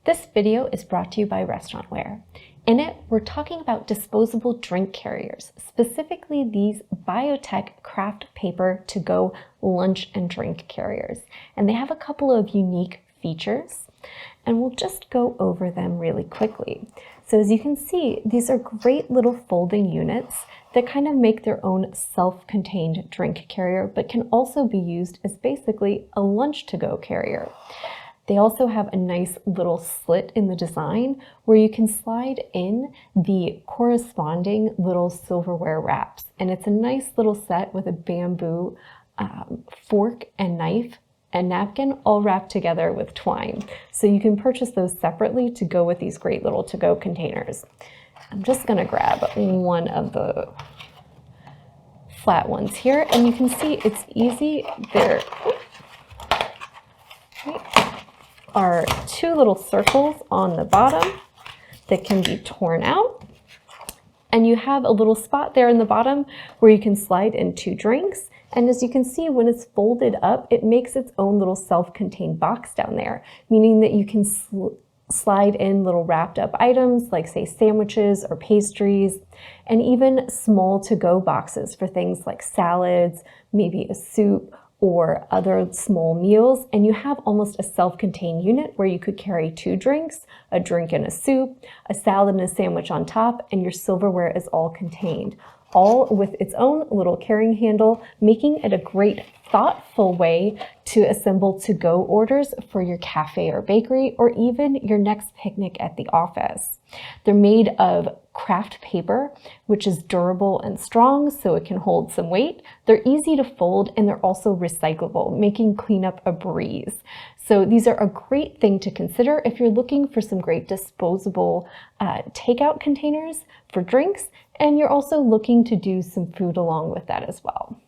This video is brought to you by Restaurantware. In it, we're talking about disposable drink carriers, specifically these biotech craft paper to-go lunch and drink carriers. And they have a couple of unique features, and we'll just go over them really quickly. So as you can see, these are great little folding units that kind of make their own self-contained drink carrier, but can also be used as basically a lunch to-go carrier. They also have a nice little slit in the design where you can slide in the corresponding little silverware wraps. And it's a nice little set with a bamboo fork and knife and napkin all wrapped together with twine. So you can purchase those separately to go with these great little to-go containers. I'm just gonna grab one of the flat ones here, and you can see it's easy. There are two little circles on the bottom that can be torn out. And you have a little spot there in the bottom where you can slide in 2 drinks. And as you can see, when it's folded up, it makes its own little self-contained box down there, meaning that you can slide in little wrapped up items like, say, sandwiches or pastries, and even small to-go boxes for things like salads, maybe a soup, or other small meals. And you have almost a self-contained unit where you could carry 2 drinks, a drink and a soup, a salad and a sandwich on top, and your silverware is all contained, all with its own little carrying handle, making it a great thoughtful way to assemble to-go orders for your cafe or bakery, or even your next picnic at the office. They're made of craft paper, which is durable and strong, so it can hold some weight. They're easy to fold, and they're also recyclable, making cleanup a breeze. So these are a great thing to consider if you're looking for some great disposable takeout containers for drinks, and you're also looking to do some food along with that as well.